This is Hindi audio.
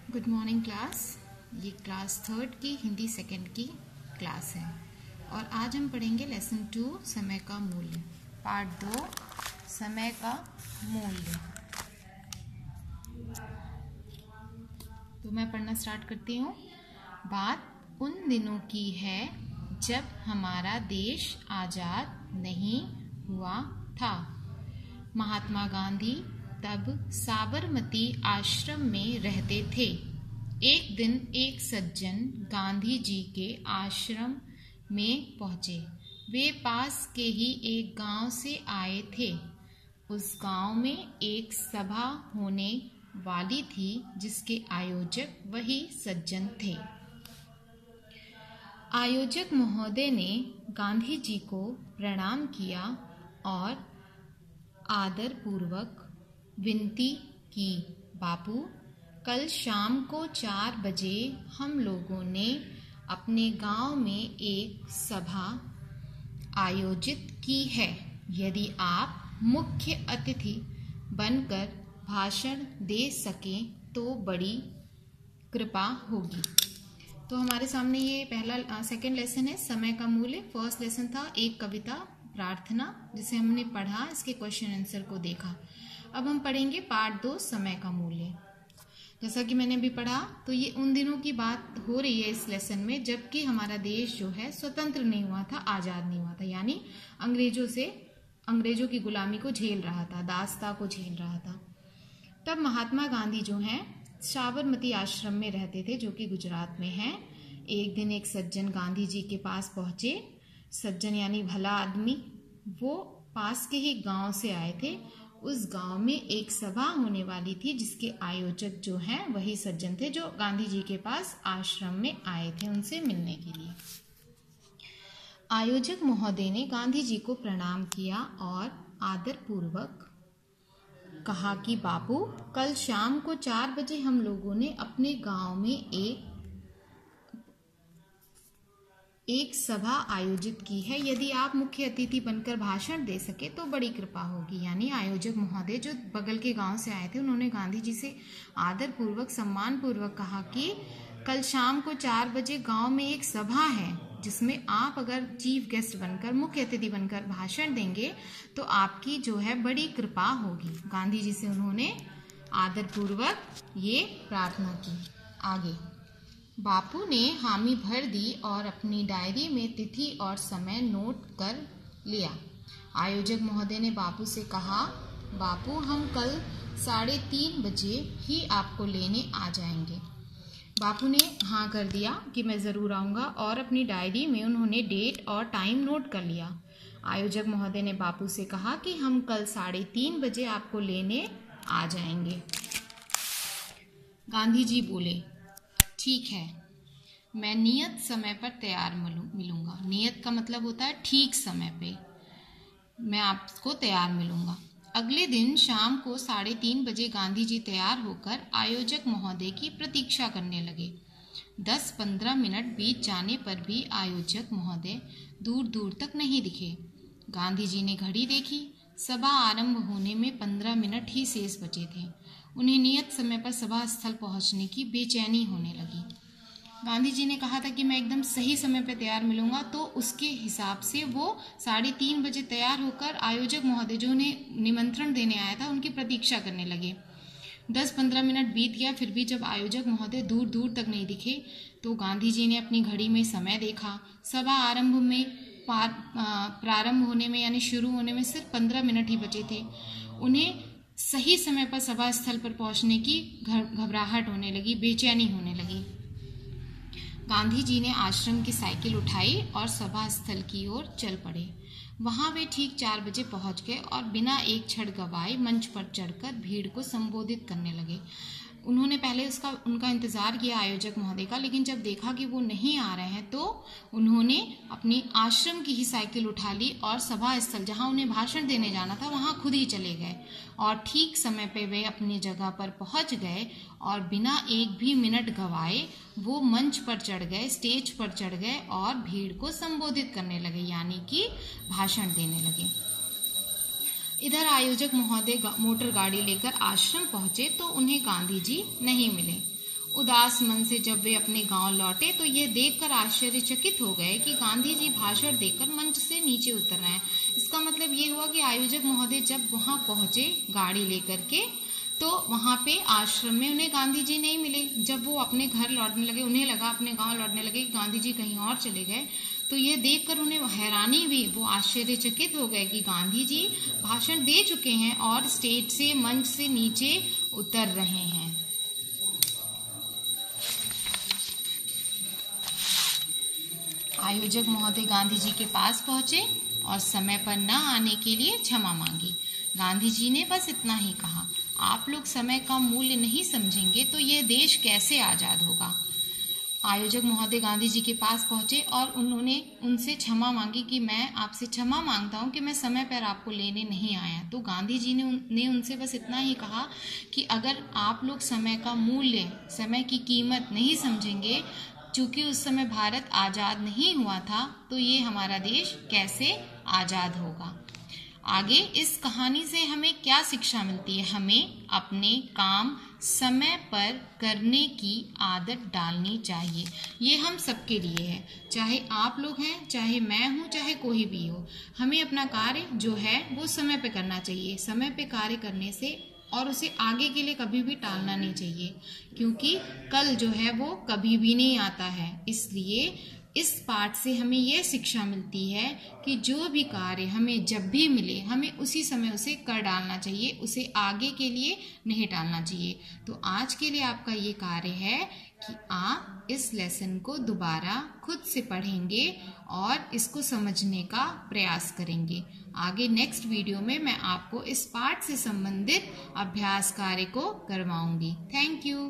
Good morning class. ये क्लास थर्ड की हिंदी सेकंड की क्लास है और आज हम पढ़ेंगे लेसन 2 समय का मूल्य, पार्ट 2 समय का मूल्य। तो मैं पढ़ना स्टार्ट करती हूँ। बात उन दिनों की है जब हमारा देश आज़ाद नहीं हुआ था। महात्मा गांधी तब साबरमती आश्रम में रहते थे। एक दिन एक सज्जन गांधी जी के आश्रम में पहुंचे। वे पास के ही एक गांव से आए थे। उस गांव में एक सभा होने वाली थी जिसके आयोजक वही सज्जन थे। आयोजक महोदय ने गांधी जी को प्रणाम किया और आदर पूर्वक विनती की, बापू, कल शाम को 4 बजे हम लोगों ने अपने गांव में एक सभा आयोजित की है। यदि आप मुख्य अतिथि बनकर भाषण दे सकें तो बड़ी कृपा होगी। तो हमारे सामने ये पहला सेकंड लेसन है, समय का मूल्य। फर्स्ट लेसन था एक कविता प्रार्थना, जिसे हमने पढ़ा, इसके क्वेश्चन आंसर को देखा। अब हम पढ़ेंगे पार्ट 2 समय का मूल्य। जैसा कि मैंने अभी पढ़ा, तो ये उन दिनों की बात हो रही है इस लेसन में जबकि हमारा देश जो है स्वतंत्र नहीं हुआ था, आज़ाद नहीं हुआ था, यानी अंग्रेजों की गुलामी को झेल रहा था, दासता को झेल रहा था। तब महात्मा गांधी जो हैं साबरमती आश्रम में रहते थे, जो कि गुजरात में है। एक दिन एक सज्जन गांधी जी के पास पहुंचे। सज्जन यानी भला आदमी। वो पास के ही गांव से आए थे। उस गांव में एक सभा होने वाली थी जिसके आयोजक जो हैं वही सज्जन थे जो गांधी जी के पास आश्रम में आए थे उनसे मिलने के लिए। आयोजक महोदय ने गांधी जी को प्रणाम किया और आदर पूर्वक कहा कि बापू, कल शाम को 4 बजे हम लोगों ने अपने गांव में एक सभा आयोजित की है। यदि आप मुख्य अतिथि बनकर भाषण दे सके तो बड़ी कृपा होगी। यानी आयोजक महोदय जो बगल के गांव से आए थे, उन्होंने गांधी जी से आदर पूर्वक सम्मान पूर्वक कहा कि कल शाम को 4 बजे गांव में एक सभा है जिसमें आप अगर चीफ गेस्ट बनकर, मुख्य अतिथि बनकर भाषण देंगे तो आपकी जो है बड़ी कृपा होगी। गांधी जी से उन्होंने आदर पूर्वक ये प्रार्थना की। आगे बापू ने हामी भर दी और अपनी डायरी में तिथि और समय नोट कर लिया। आयोजक महोदय ने बापू से कहा, बापू, हम कल 3:30 बजे ही आपको लेने आ जाएंगे। बापू ने हाँ कर दिया कि मैं ज़रूर आऊँगा और अपनी डायरी में उन्होंने डेट और टाइम नोट कर लिया। आयोजक महोदय ने बापू से कहा कि हम कल 3:30 बजे आपको लेने आ जाएंगे। गांधी जी बोले, ठीक है, मैं नियत समय पर तैयार मिलूंगा। नियत का मतलब होता है ठीक समय पे मैं आपको तैयार मिलूंगा। अगले दिन शाम को 3:30 बजे गांधी जी तैयार होकर आयोजक महोदय की प्रतीक्षा करने लगे। 10-15 मिनट बीत जाने पर भी आयोजक महोदय दूर दूर तक नहीं दिखे। गांधी जी ने घड़ी देखी। सभा आरंभ होने में 15 मिनट ही शेष बचे थे। उन्हें नियत समय पर सभा स्थल पहुंचने की बेचैनी होने लगी। गांधी जी ने कहा था कि मैं एकदम सही समय पर तैयार मिलूंगा, तो उसके हिसाब से वो 3:30 बजे तैयार होकर आयोजक महोदय जो उन्हें निमंत्रण देने आया था उनकी प्रतीक्षा करने लगे। 10-15 मिनट बीत गया, फिर भी जब आयोजक महोदय दूर दूर तक नहीं दिखे तो गांधी जी ने अपनी घड़ी में समय देखा। सभा प्रारंभ होने में यानी शुरू होने में सिर्फ 15 मिनट ही बचे थे। उन्हें सही समय पर सभा स्थल पर पहुंचने की घबराहट होने लगी, बेचैनी होने लगी। गांधी जी ने आश्रम की साइकिल उठाई और सभा स्थल की ओर चल पड़े। वहां वे ठीक 4 बजे पहुंच गए और बिना एक क्षण गवाए मंच पर चढ़कर भीड़ को संबोधित करने लगे। उन्होंने पहले उनका इंतजार किया आयोजक महोदय का, लेकिन जब देखा कि वो नहीं आ रहे हैं तो उन्होंने अपनी आश्रम की ही साइकिल उठा ली और सभा स्थल जहां उन्हें भाषण देने जाना था वहां खुद ही चले गए और ठीक समय पे वे अपनी जगह पर पहुंच गए और बिना एक भी मिनट गवाए वो मंच पर चढ़ गए, स्टेज पर चढ़ गए और भीड़ को संबोधित करने लगे, यानी कि भाषण देने लगे। इधर आयोजक महोदय मोटर गाड़ी लेकर आश्रम पहुंचे तो उन्हें गांधी जी नहीं मिले। उदास मन से जब वे अपने गांव लौटे तो यह देखकर आश्चर्यचकित हो गए कि गांधी जी भाषण देकर मंच से नीचे उतर रहे हैं। इसका मतलब ये हुआ कि आयोजक महोदय जब वहां पहुंचे गाड़ी लेकर के, तो वहां पे आश्रम में उन्हें गांधी जी नहीं मिले। जब वो अपने घर लौटने लगे, उन्हें लगा, अपने गांव लौटने लगे कि गांधी जी कहीं और चले गए, तो यह देखकर उन्हें हैरानी हुई। वो आश्चर्यचकित हो गए कि गांधी जी भाषण दे चुके हैं और स्टेज से, मंच से नीचे उतर रहे हैं। आयोजक महोदय गांधी जी के पास पहुंचे और समय पर न आने के लिए क्षमा मांगी। गांधी जी ने बस इतना ही कहा, आप लोग समय का मूल्य नहीं समझेंगे तो यह देश कैसे आजाद होगा। आयोजक महोदय गांधी जी के पास पहुंचे और उन्होंने उनसे क्षमा मांगी कि मैं आपसे क्षमा मांगता हूं कि मैं समय पर आपको लेने नहीं आया। तो गांधी जी ने उनसे बस इतना ही कहा कि अगर आप लोग समय का मूल्य, समय की कीमत नहीं समझेंगे, चूंकि उस समय भारत आजाद नहीं हुआ था, तो ये हमारा देश कैसे आजाद होगा। आगे इस कहानी से हमें क्या शिक्षा मिलती है? हमें अपने काम समय पर करने की आदत डालनी चाहिए। ये हम सबके लिए है, चाहे आप लोग हैं, चाहे मैं हूँ, चाहे कोई भी हो। हमें अपना कार्य जो है वो समय पे करना चाहिए। समय पे कार्य करने से और उसे आगे के लिए कभी भी टालना नहीं चाहिए, क्योंकि कल जो है वो कभी भी नहीं आता है। इसलिए इस पाठ से हमें यह शिक्षा मिलती है कि जो भी कार्य हमें जब भी मिले, हमें उसी समय उसे कर डालना चाहिए, उसे आगे के लिए नहीं टालना चाहिए। तो आज के लिए आपका ये कार्य है कि आप इस लेसन को दोबारा खुद से पढ़ेंगे और इसको समझने का प्रयास करेंगे। आगे नेक्स्ट वीडियो में मैं आपको इस पाठ से संबंधित अभ्यास कार्य को करवाऊंगी। Thank you.